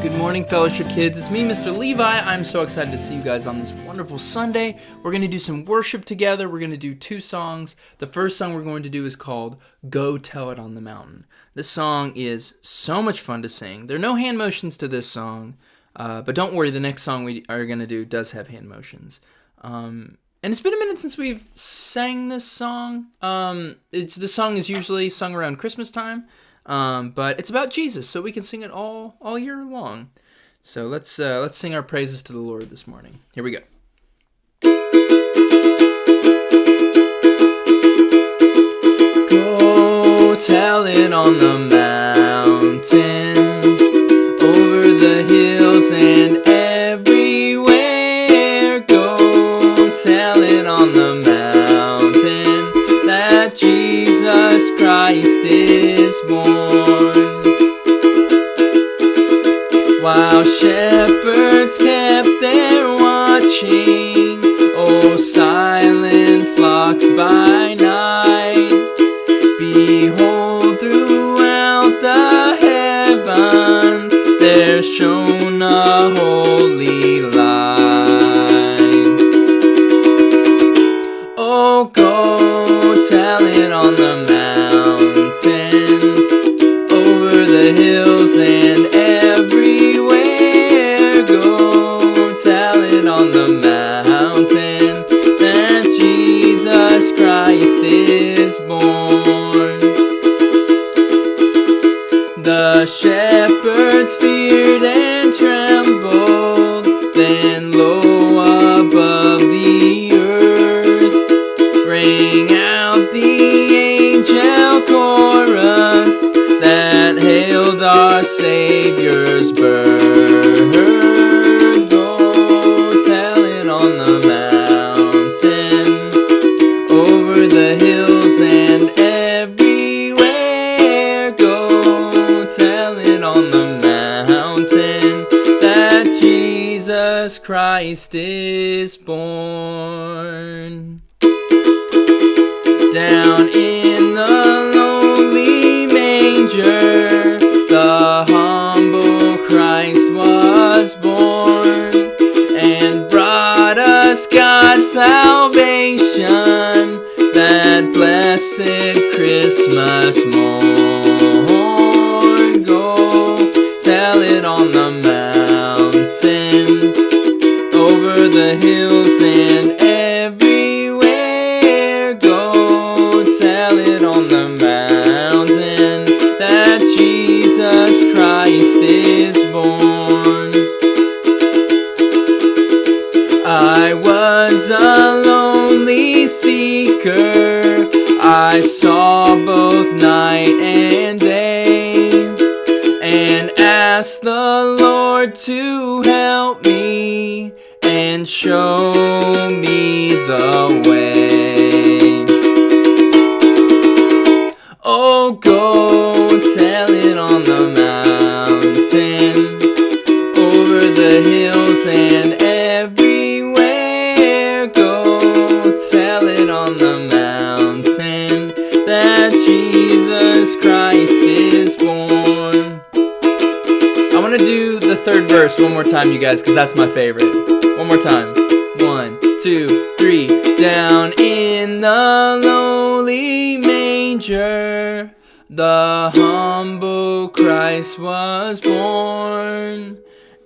Good morning, Fellowship Kids. It's me, Mr. Levi. I'm so excited to see you guys on this wonderful Sunday. We're going to do some worship together. We're going to do 2 songs. The first song we're going to do is called Go Tell It on the Mountain. This song is so much fun to sing. There are no hand motions to this song, but don't worry, the next song we are going to do does have hand motions. And it's been a minute since we've sang this song. This song is usually sung around Christmas time. But it's about Jesus, so we can sing it all year long. So let's sing our praises to the Lord this morning. Here we go. Go tell it on the mountain, over the hills and everywhere. Go tell it on the mountain that Jesus Christ is born. While shepherds kept their watching, oh, silent flocks by night, behold, throughout the heavens there shone a holy light. Oh, go tell it on the mountains, over the hills and everywhere. Go tell it on the mountain that Jesus Christ is born. The shepherds feared and trembled, then low above the earth rang out the angel chorus that hailed our Savior's birth. Go tell it on the mountain, over the hills and everywhere. Go tell it on the mountain that Jesus Christ is born. Down in the lowly manger, the humble Christ was born, and brought us God's salvation, that blessed Christmas morn. Go tell it on the mountains, over the hills and everywhere. Go tell it on the mountain that Jesus Christ is born. I was a lonely seeker, I saw both night and day, and asked the Lord to help me and show me the way. Oh, go tell it on the mountain, over the hills and everywhere. Go tell it on the mountain that Jesus Christ is born. I want to do the third verse one more time, you guys, because that's my favorite. One more time. 1, 2, 3. Down in the lowly manger, the humble Christ was born,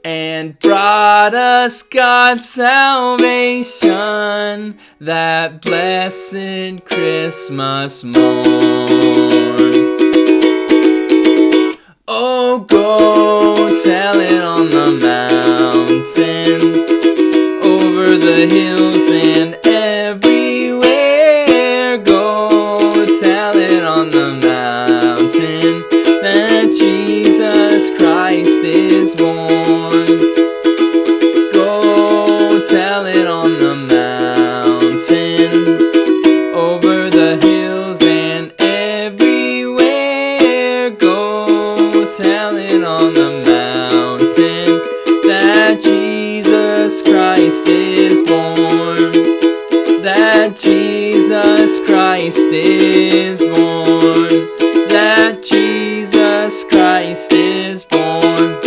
and brought us God's salvation, that blessed Christmas morn. Oh, go tell it on the mountains, over the hills and everywhere. Go tell it on the mountain that Jesus Christ is born. Go tell it on the mountain, over the hills and everywhere. Go tell it on the mountain that Jesus Christ is born. That Jesus Christ is born. That Jesus Christ is born.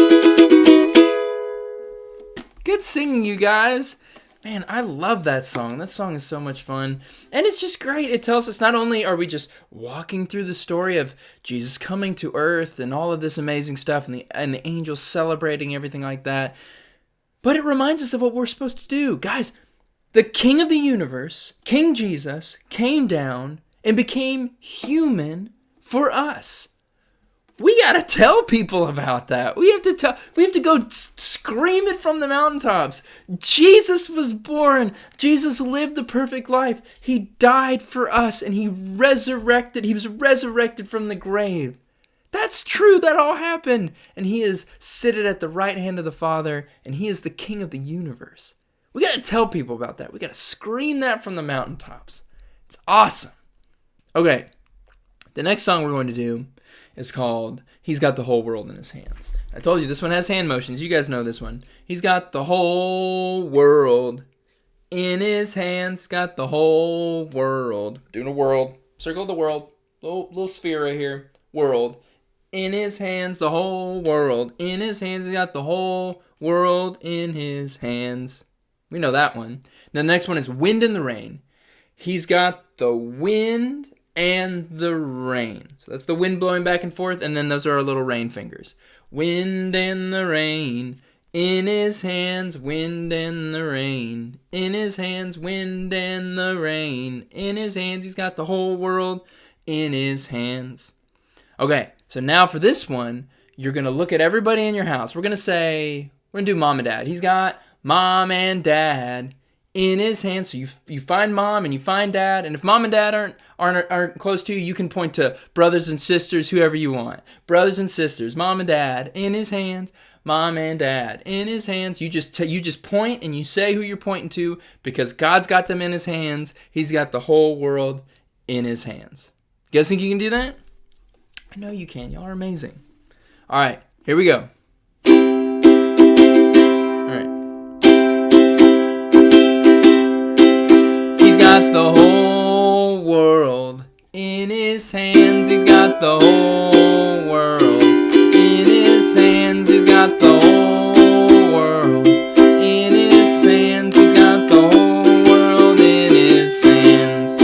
singing, you guys. Man, I love that song. That song is so much fun. And it's just great. It tells us not only are we just walking through the story of Jesus coming to earth and all of this amazing stuff and the angels celebrating everything like that, but it reminds us of what we're supposed to do. Guys, the King of the universe, King Jesus, came down and became human for us. We got to tell people about that. We have to go scream it from the mountaintops. Jesus was born. Jesus lived the perfect life. He died for us and he was resurrected from the grave. That's true. That all happened. And he is seated at the right hand of the Father, and he is the King of the universe. We got to tell people about that. We got to scream that from the mountaintops. It's awesome. Okay. The next song we're going to do is called He's Got the Whole World in His Hands. I told you this one has hand motions. You guys know this one. He's got the whole world in his hands. Got the whole world. Doing a world. Circle the world. Little sphere right here. World. In his hands. The whole world. In his hands. He's got the whole world in his hands. We know that one. Now the next one is Wind and the Rain. He's got the wind and the rain. So that's the wind blowing back and forth, and then those are our little rain fingers. Wind and the rain in his hands, wind and the rain in his hands, wind and the rain in his hands. He's got the whole world in his hands. Okay, so now for this one, you're going to look at everybody in your house. We're going to do mom and dad. He's got mom and dad in his hands. So you find mom and you find dad, and if mom and dad aren't close to you, you can point to brothers and sisters, whoever you want. Brothers and sisters, mom and dad in his hands, mom and dad in his hands. You just point and you say who you're pointing to, because God's got them in his hands. He's got the whole world in his hands. You guys think you can do that? I know you can. Y'all are amazing. All right, here we go. All right. He's got the whole world in his hands. He's got the whole world in his hands. He's got the whole world in his hands. He's got the whole world in his hands.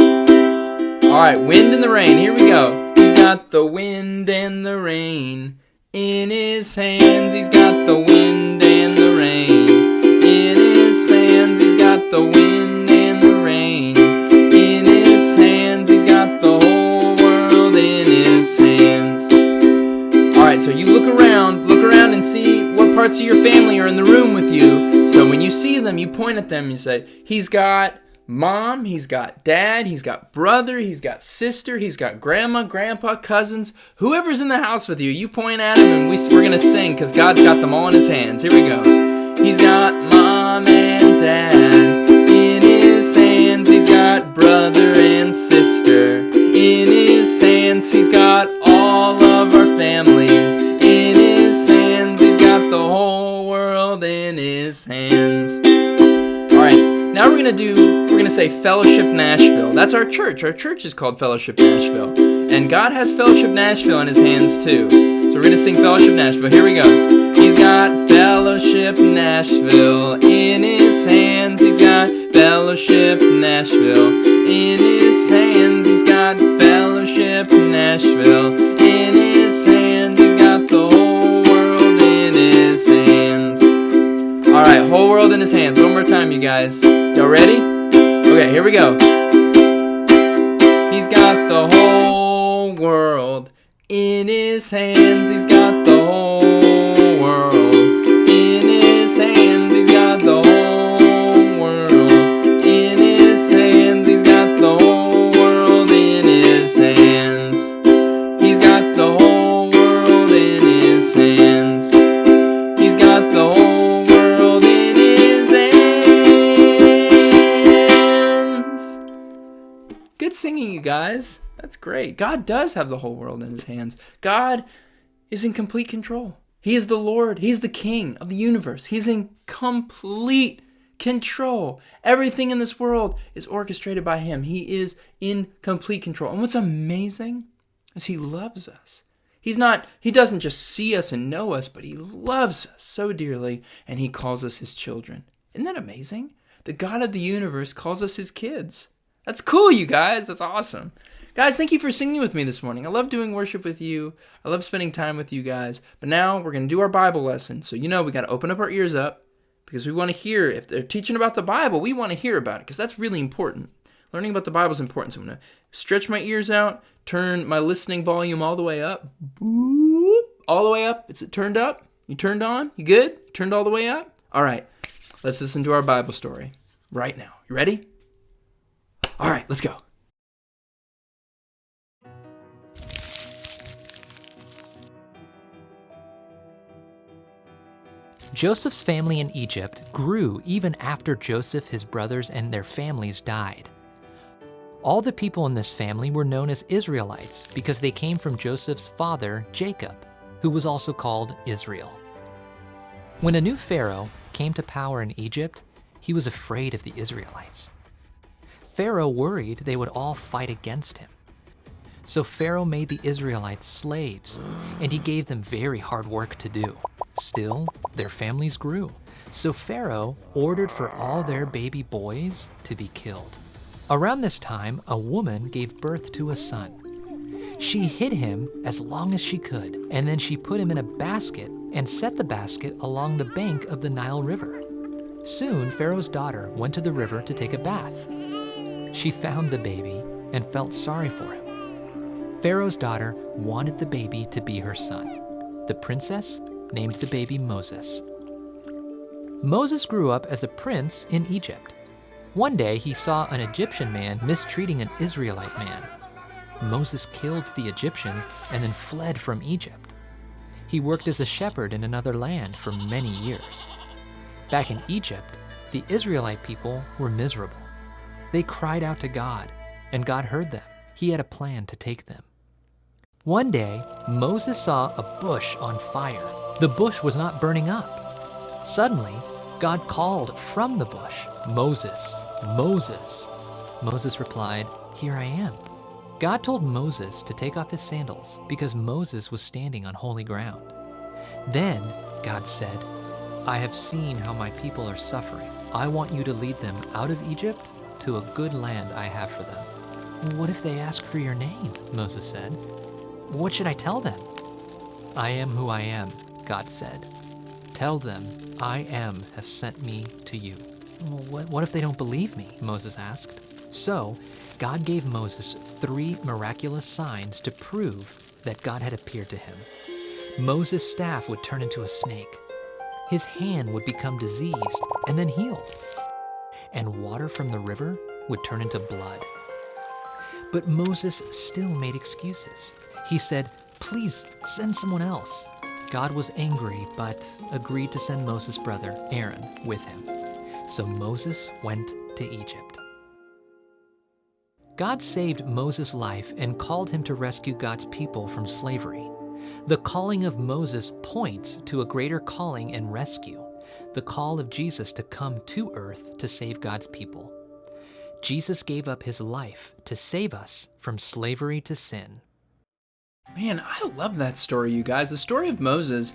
All right, wind and the rain. Here we go. He's got the wind and the rain in his hands. He's got the wind and the rain in his hands. He's got the wind and the rain in his hands. He's got the whole world in his hands. Alright, so you look around and see what parts of your family are in the room with you. So when you see them, you point at them and you say, he's got mom, he's got dad, he's got brother, he's got sister, he's got grandma, grandpa, cousins, whoever's in the house with you. You point at him and we're going to sing because God's got them all in his hands. Here we go. He's got mom and dad in his hands. He's got brother and sister in his hands. He's got all of our families in his hands. He's got the whole world in his hands. All right. Now we're going to say Fellowship Nashville. That's our church. Our church is called Fellowship Nashville. And God has Fellowship Nashville in his hands too. So we're going to sing Fellowship Nashville. Here we go. He's got Fellowship Nashville in his hands. He's got Fellowship Nashville in his hands. He's got Fellowship Nashville in his hands. He's got the whole world in his hands. All right, whole world in his hands. One more time, you guys. Y'all ready? Okay, here we go. He's got the whole world in his hands. He's got the whole world in his hands. He's got the whole world in his hands. He's got the whole world in his hands. He's got the whole world in his hands. He's got the whole world in his hands. Good singing, you guys. That's great. God does have the whole world in his hands. God is in complete control. He is the Lord. He's the King of the universe. He's in complete control. Everything in this world is orchestrated by him. He is in complete control. And what's amazing is he loves us. He doesn't just see us and know us, but he loves us so dearly, and he calls us his children. Isn't that amazing? The God of the universe calls us his kids. That's cool, you guys. That's awesome. Guys, thank you for singing with me this morning. I love doing worship with you. I love spending time with you guys. But now we're going to do our Bible lesson. So we got to open up our ears up because we want to hear. If they're teaching about the Bible, we want to hear about it because that's really important. Learning about the Bible is important. So I'm going to stretch my ears out, turn my listening volume all the way up. Boop, all the way up. Is it turned up? You turned on? You good? Turned all the way up? All right. Let's listen to our Bible story right now. You ready? All right, let's go. Joseph's family in Egypt grew even after Joseph, his brothers, and their families died. All the people in this family were known as Israelites because they came from Joseph's father, Jacob, who was also called Israel. When a new Pharaoh came to power in Egypt, he was afraid of the Israelites. Pharaoh worried they would all fight against him. So Pharaoh made the Israelites slaves, and he gave them very hard work to do. Still, their families grew. So Pharaoh ordered for all their baby boys to be killed. Around this time, a woman gave birth to a son. She hid him as long as she could, and then she put him in a basket and set the basket along the bank of the Nile River. Soon, Pharaoh's daughter went to the river to take a bath. She found the baby and felt sorry for him. Pharaoh's daughter wanted the baby to be her son. The princess named the baby Moses. Moses grew up as a prince in Egypt. One day he saw an Egyptian man mistreating an Israelite man. Moses killed the Egyptian and then fled from Egypt. He worked as a shepherd in another land for many years. Back in Egypt, the Israelite people were miserable. They cried out to God, and God heard them. He had a plan to take them. One day, Moses saw a bush on fire. The bush was not burning up. Suddenly, God called from the bush, "Moses, Moses." Moses replied, "Here I am." God told Moses to take off his sandals because Moses was standing on holy ground. Then God said, "I have seen how my people are suffering. I want you to lead them out of Egypt to a good land I have for them." "What if they ask for your name?" Moses said. "What should I tell them?" "I am who I am," God said. "Tell them, I am has sent me to you." What if they don't believe me?" Moses asked. So God gave Moses 3 miraculous signs to prove that God had appeared to him. Moses' staff would turn into a snake. His hand would become diseased and then healed. And water from the river would turn into blood. But Moses still made excuses. He said, "Please send someone else." God was angry, but agreed to send Moses' brother, Aaron, with him. So Moses went to Egypt. God saved Moses' life and called him to rescue God's people from slavery. The calling of Moses points to a greater calling and rescue, the call of Jesus to come to earth to save God's people. Jesus gave up his life to save us from slavery to sin. Man, I love that story, you guys. The story of Moses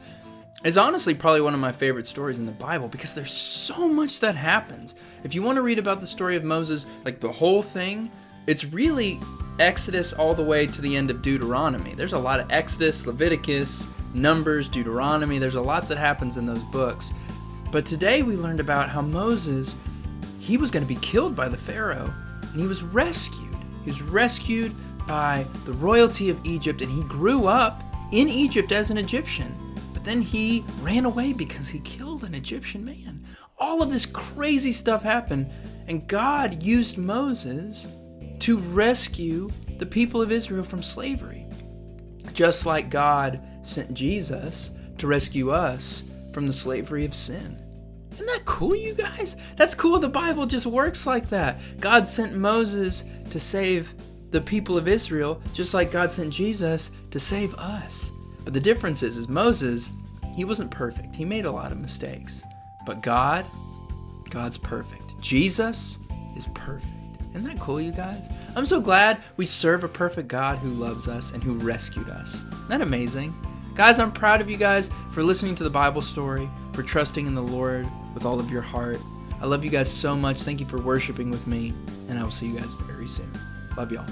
is honestly probably one of my favorite stories in the Bible because there's so much that happens. If you want to read about the story of Moses, like the whole thing, it's really Exodus all the way to the end of Deuteronomy. There's a lot of Exodus, Leviticus, Numbers, Deuteronomy. There's a lot that happens in those books. But today we learned about how Moses, he was going to be killed by the Pharaoh, and he was rescued. He was rescued by the royalty of Egypt, and he grew up in Egypt as an Egyptian. But then he ran away because he killed an Egyptian man. All of this crazy stuff happened, and God used Moses to rescue the people of Israel from slavery. Just like God sent Jesus to rescue us from the slavery of sin. Isn't that cool, you guys? That's cool. The Bible just works like that. God sent Moses to save the people of Israel, just like God sent Jesus to save us. But the difference is Moses, he wasn't perfect. He made a lot of mistakes. But God's perfect. Jesus is perfect. Isn't that cool, you guys? I'm so glad we serve a perfect God who loves us and who rescued us. Isn't that amazing? Guys, I'm proud of you guys for listening to the Bible story, for trusting in the Lord with all of your heart. I love you guys so much. Thank you for worshiping with me, and I will see you guys very soon. Love y'all.